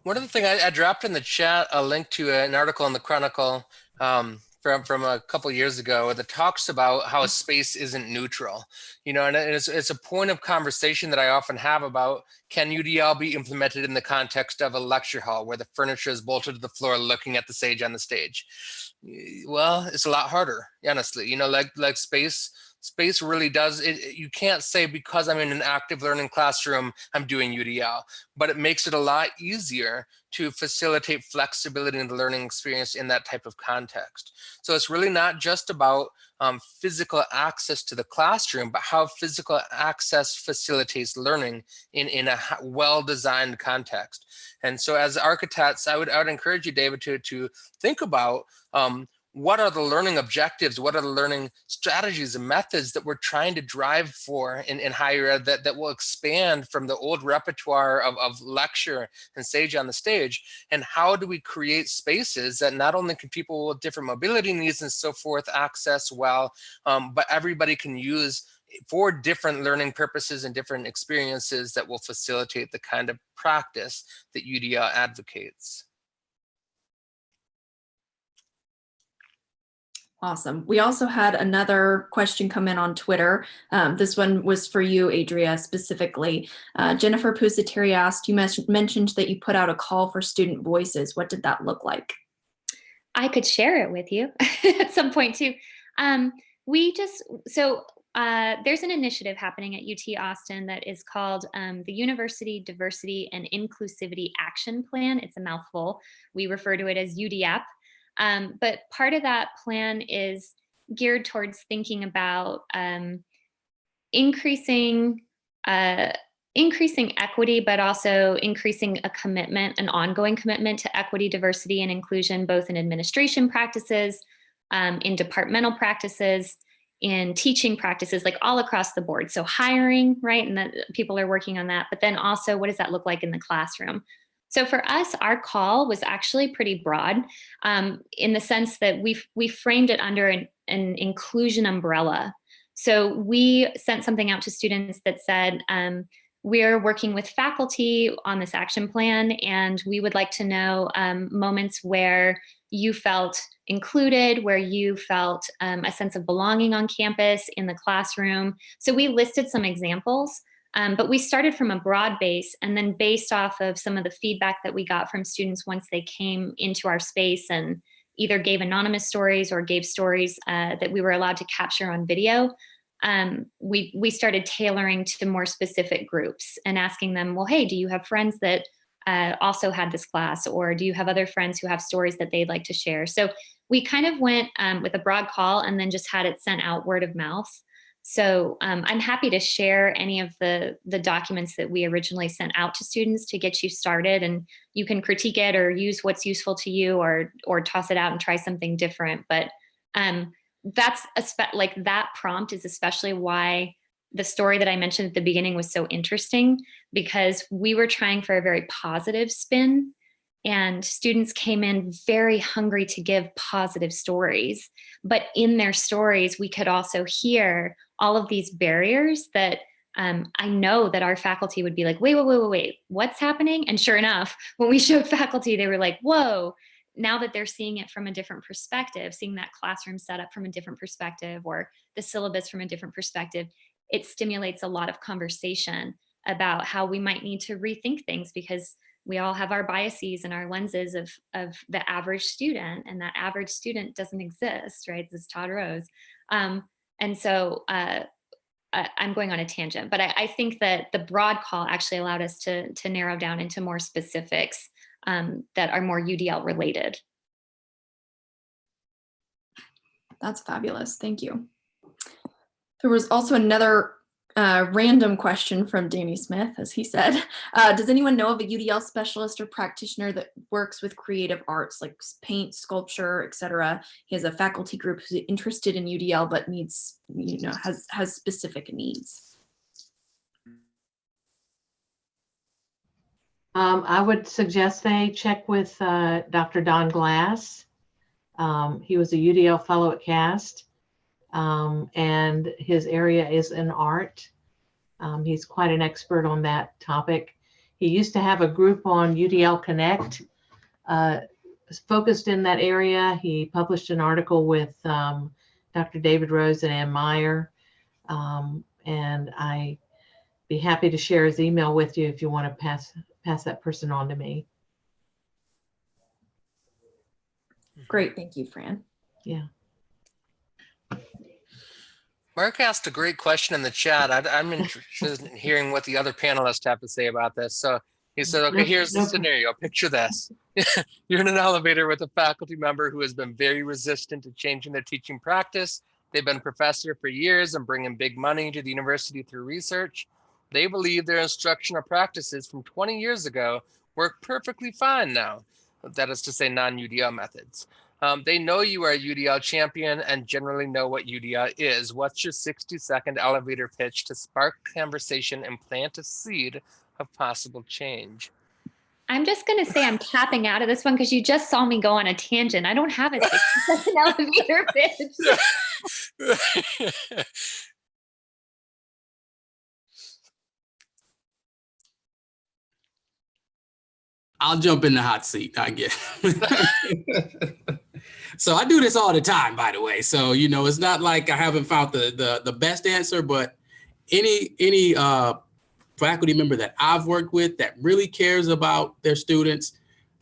One other thing, I dropped in the chat a link to an article in the Chronicle from a couple years ago that talks about how space isn't neutral. You know, and it's a point of conversation that I often have about, can UDL be implemented in the context of a lecture hall where the furniture is bolted to the floor looking at the sage on the stage? Well, it's a lot harder, honestly. You know, like space really does it. You can't say because I'm in an active learning classroom, I'm doing UDL, but it makes it a lot easier to facilitate flexibility in the learning experience in that type of context. So it's really not just about physical access to the classroom, but how physical access facilitates learning in a well-designed context. And so as architects, I would encourage you, David, to think about what are the learning objectives? What are the learning strategies and methods that we're trying to drive for in higher ed that will expand from the old repertoire of lecture and sage on the stage? And how do we create spaces that not only can people with different mobility needs and so forth access well, but everybody can use for different learning purposes and different experiences that will facilitate the kind of practice that UDL advocates. Awesome. We also had another question come in on Twitter. This one was for you, Adria, specifically. Jennifer Pusateri asked, you mentioned that you put out a call for student voices. What did that look like? I could share it with you at some point too. There's an initiative happening at UT Austin that is called the University Diversity and Inclusivity Action Plan. It's a mouthful. We refer to it as UDAP. But part of that plan is geared towards thinking about increasing equity, but also increasing a commitment, an ongoing commitment to equity, diversity, and inclusion, both in administration practices, in departmental practices, in teaching practices, like all across the board. So hiring, right? And that people are working on that. But then also, what does that look like in the classroom? So for us, our call was actually pretty broad in the sense that we framed it under an inclusion umbrella. So we sent something out to students that said, we're working with faculty on this action plan, and we would like to know moments where you felt included, where you felt a sense of belonging on campus, in the classroom. So we listed some examples. But we started from a broad base, and then based off of some of the feedback that we got from students once they came into our space and either gave anonymous stories or gave stories that we were allowed to capture on video, we started tailoring to more specific groups and asking them, well, hey, do you have friends that also had this class, or do you have other friends who have stories that they'd like to share? So we kind of went with a broad call and then just had it sent out word of mouth. So I'm happy to share any of the documents that we originally sent out to students to get you started, and you can critique it or use what's useful to you, or toss it out and try something different. But that's like that prompt is especially why the story that I mentioned at the beginning was so interesting, because we were trying for a very positive spin. And students came in very hungry to give positive stories. But in their stories, we could also hear all of these barriers that I know that our faculty would be like, wait, what's happening? And sure enough, when we showed faculty, they were like, whoa, now that they're seeing it from a different perspective, seeing that classroom setup from a different perspective, or the syllabus from a different perspective, it stimulates a lot of conversation about how we might need to rethink things, because we all have our biases and our lenses of the average student, and that average student doesn't exist, right? This is Todd Rose. And so I'm going on a tangent, but I think that the broad call actually allowed us to narrow down into more specifics that are more UDL related. That's fabulous. Thank you. There was also another random question from Danny Smith, as he said. Does anyone know of a UDL specialist or practitioner that works with creative arts like paint, sculpture, etc.? He has a faculty group who's interested in UDL but needs, has specific needs. I would suggest they check with Dr. Don Glass. He was a UDL fellow at CAST, and his area is in art. He's quite an expert on that topic. He used to have a group on UDL Connect, focused in that area. He published an article with Dr. David Rose and Ann Meyer, and I'd be happy to share his email with you if you want to pass that person on to me. Great, thank you, Fran. Yeah. Mark asked a great question in the chat. I'm interested in hearing what the other panelists have to say about this. So he said, okay, here's the scenario. Picture this. You're in an elevator with a faculty member who has been very resistant to changing their teaching practice. They've been a professor for years and bringing big money to the university through research. They believe their instructional practices from 20 years ago work perfectly fine now. That is to say, non-UDL methods. They know you are a UDL champion and generally know what UDL is. What's your 60-second elevator pitch to spark conversation and plant a seed of possible change? I'm just going to say I'm tapping out of this one because you just saw me go on a tangent. I don't have a 60-second elevator pitch. I'll jump in the hot seat, I guess. So I do this all the time, by the way. So, you know, it's not like I haven't found the best answer, but any faculty member that I've worked with that really cares about their students,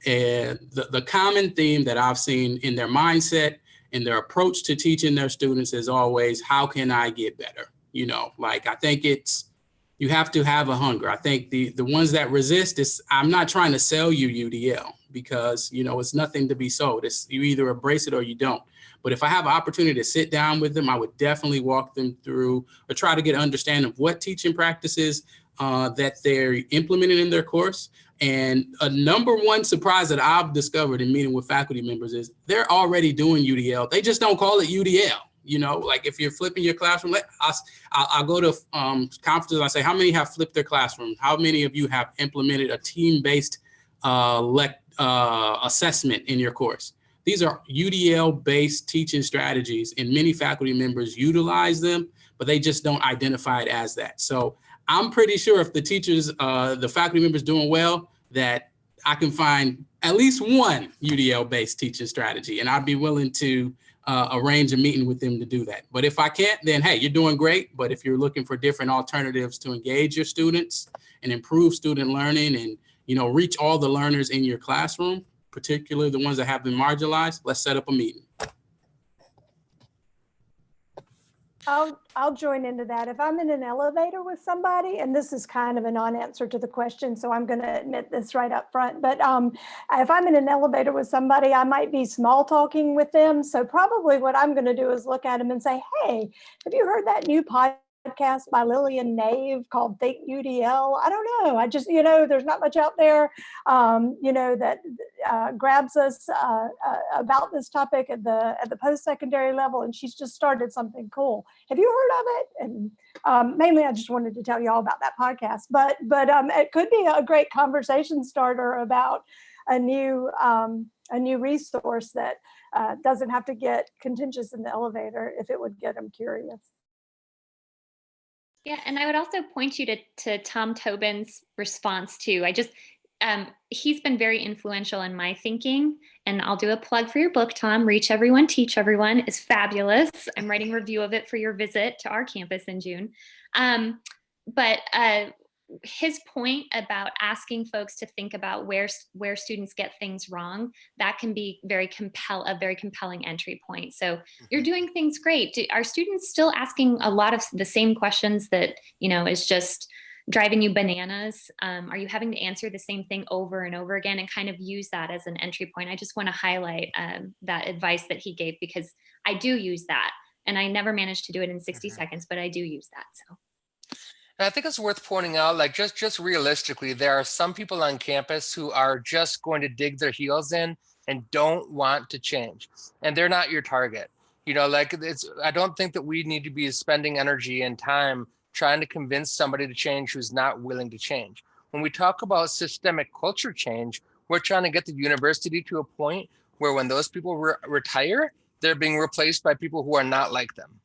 and the common theme that I've seen in their mindset and their approach to teaching their students is always, how can I get better? You know, like, I think you have to have a hunger. I think the ones that resist is, I'm not trying to sell you UDL, because, you know, it's nothing to be sold. It's, you either embrace it or you don't. But if I have an opportunity to sit down with them, I would definitely walk them through or try to get an understanding of what teaching practices that they're implementing in their course. And a number one surprise that I've discovered in meeting with faculty members is they're already doing UDL. They just don't call it UDL. You know, like if you're flipping your classroom, I'll go to conferences. I say, how many have flipped their classroom? How many of you have implemented a team-based assessment in your course? These are UDL-based teaching strategies, and many faculty members utilize them, but they just don't identify it as that. So I'm pretty sure if the teachers, the faculty members doing well, that I can find at least one UDL-based teaching strategy, and I'd be willing to arrange a meeting with them to do that. But if I can't, then hey, you're doing great. But if you're looking for different alternatives to engage your students and improve student learning and, you know, reach all the learners in your classroom, particularly the ones that have been marginalized, let's set up a meeting. I'll join into that. If I'm in an elevator with somebody, and this is kind of a non-answer to the question, so I'm going to admit this right up front, but if I'm in an elevator with somebody, I might be small talking with them. So probably what I'm going to do is look at them and say, hey, have you heard that new podcast by Lillian Nave called Think UDL? I don't know. I just, you know, there's not much out there, you know, that grabs us about this topic at the post-secondary level, and she's just started something cool. Have you heard of it? And mainly, I just wanted to tell you all about that podcast. But it could be a great conversation starter about a new resource that doesn't have to get contentious in the elevator if it would get them curious. Yeah, and I would also point you to Tom Tobin's response too. He's been very influential in my thinking, and I'll do a plug for your book, Tom. Reach Everyone, Teach Everyone is fabulous. I'm writing a review of it for your visit to our campus in June. But his point about asking folks to think about where students get things wrong, that can be a very compelling entry point. So you're doing things great. Are students still asking a lot of the same questions that, you know, is just driving you bananas? Are you having to answer the same thing over and over again and kind of use that as an entry point? I just want to highlight that advice that he gave, because I do use that, and I never managed to do it in 60 seconds, but I do use that. So. And I think it's worth pointing out, like, just realistically, there are some people on campus who are just going to dig their heels in and don't want to change, and they're not your target. You know, like, I don't think that we need to be spending energy and time trying to convince somebody to change who's not willing to change. When we talk about systemic culture change, we're trying to get the university to a point where when those people retire, they're being replaced by people who are not like them.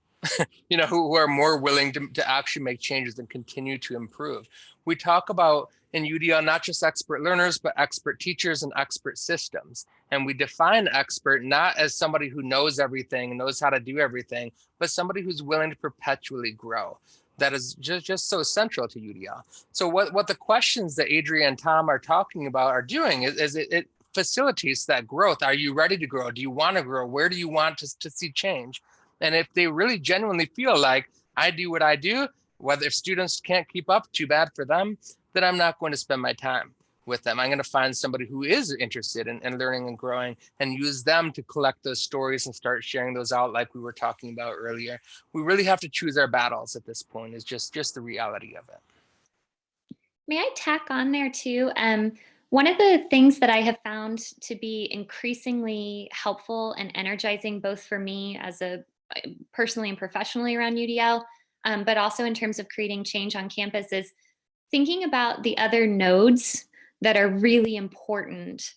Who are more willing to actually make changes and continue to improve. We talk about in UDL, not just expert learners, but expert teachers and expert systems. And we define expert not as somebody who knows everything, knows how to do everything, but somebody who's willing to perpetually grow. That is just so central to UDL. So what the questions that Adrienne and Tom are talking about are doing is it facilitates that growth. Are you ready to grow? Do you want to grow? Where do you want to see change? And if they really genuinely feel like I do what I do, whether if students can't keep up, too bad for them, then I'm not going to spend my time with them. I'm going to find somebody who is interested in learning and growing and use them to collect those stories and start sharing those out like we were talking about earlier. We really have to choose our battles at this point is just the reality of it. May I tack on there too? One of the things that I have found to be increasingly helpful and energizing, both for me as a personally and professionally around UDL, but also in terms of creating change on campus, is thinking about the other nodes that are really important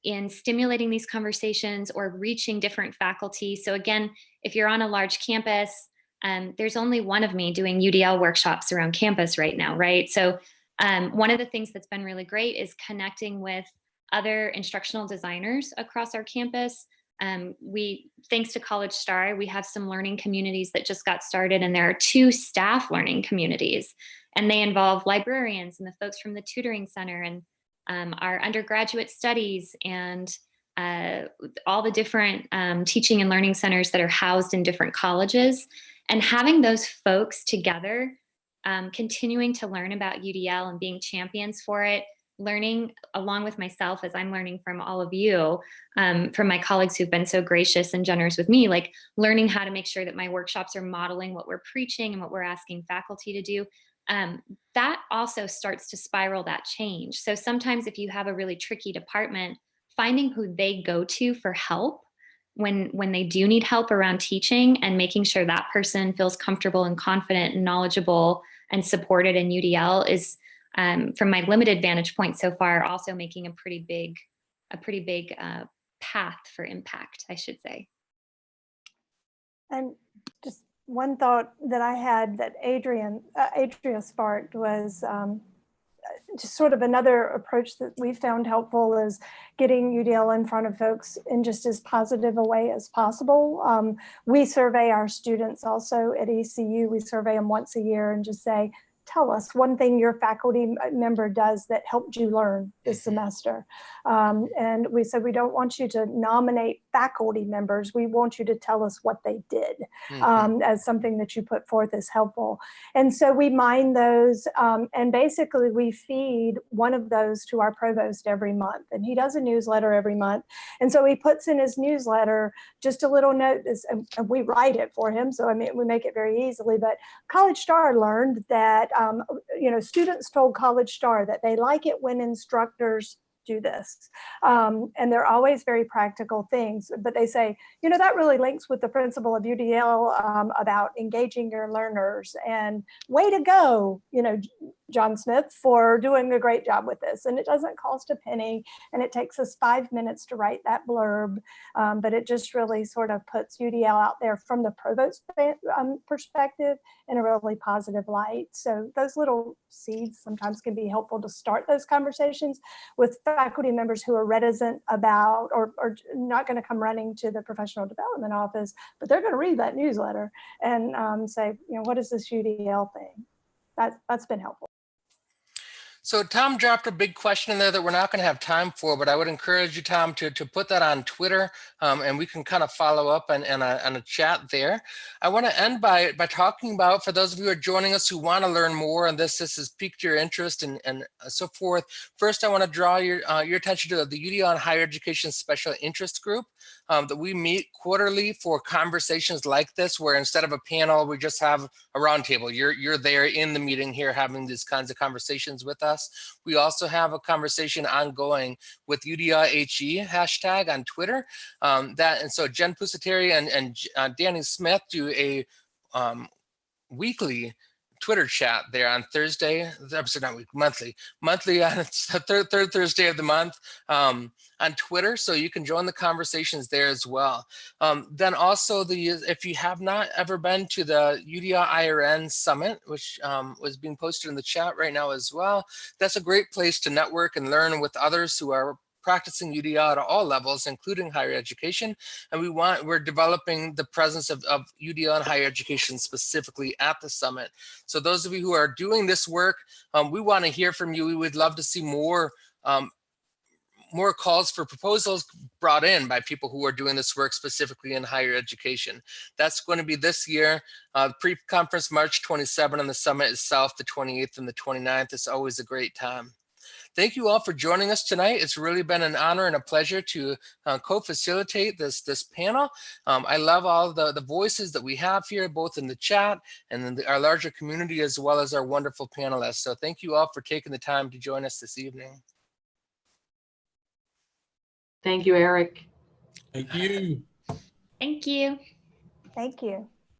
in stimulating these conversations or reaching different faculty. So again, if you're on a large campus, there's only one of me doing UDL workshops around campus right now, right? So one of the things that's been really great is connecting with other instructional designers across our campus. Thanks to College Star, we have some learning communities that just got started, and there are 2 staff learning communities, and they involve librarians and the folks from the tutoring center and our undergraduate studies and all the different teaching and learning centers that are housed in different colleges. And having those folks together, continuing to learn about UDL and being champions for it, learning along with myself as I'm learning from all of you, from my colleagues who've been so gracious and generous with me, like learning how to make sure that my workshops are modeling what we're preaching and what we're asking faculty to do. That also starts to spiral that change. So sometimes if you have a really tricky department, finding who they go to for help when they do need help around teaching and making sure that person feels comfortable and confident and knowledgeable and supported in UDL is, from my limited vantage point so far, also making a pretty big path for impact, I should say. And just one thought that I had that Adrienne sparked was just sort of another approach that we found helpful is getting UDL in front of folks in just as positive a way as possible. We survey our students also at ECU. We survey them once a year and just say, tell us one thing your faculty member does that helped you learn this semester. And we said, we don't want you to nominate faculty members. We want you to tell us what they did as something that you put forth as helpful. And so we mine those and basically we feed one of those to our provost every month. And he does a newsletter every month. And so he puts in his newsletter just a little note, and we write it for him. So I mean, we make it very easily, but College Star learned that students told College Star that they like it when instructors do this. And they're always very practical things, but they say, that really links with the principle of UDL about engaging your learners, and way to go, John Smith, for doing a great job with this. And it doesn't cost a penny, and it takes us 5 minutes to write that blurb. But it just really sort of puts UDL out there from the provost perspective in a really positive light. So those little seeds sometimes can be helpful to start those conversations with faculty members who are reticent about or not going to come running to the professional development office, but they're going to read that newsletter and say, what is this UDL thing? That's been helpful. So Tom dropped a big question in there that we're not going to have time for, but I would encourage you, Tom, to put that on Twitter, and we can kind of follow up on a chat there. I want to end by talking about, for those of you who are joining us who want to learn more on this has piqued your interest and so forth. First, I want to draw your attention to the UDL and Higher Education Special Interest Group that we meet quarterly for conversations like this, where instead of a panel, we just have a roundtable. You're there in the meeting here having these kinds of conversations with us. We also have a conversation ongoing with UDLHE hashtag on Twitter. And so Jen Pusateri and Danny Smith do a weekly Twitter chat there on Thursday, not week, monthly on the third Thursday of the month on Twitter. So you can join the conversations there as well. Then also if you have not ever been to the UDL IRN Summit, which was being posted in the chat right now as well, that's a great place to network and learn with others who are practicing UDL at all levels, including higher education. And we're developing the presence of UDL and higher education specifically at the summit. So those of you who are doing this work, we want to hear from you. We would love to see more calls for proposals brought in by people who are doing this work specifically in higher education. That's going to be this year. Pre-conference March 27 and the summit itself the 28th and the 29th. It's always a great time. Thank you all for joining us tonight. It's really been an honor and a pleasure to co-facilitate this panel. I love all the voices that we have here, both in the chat and in our larger community, as well as our wonderful panelists. So thank you all for taking the time to join us this evening. Thank you, Eric. Thank you. Thank you. Thank you.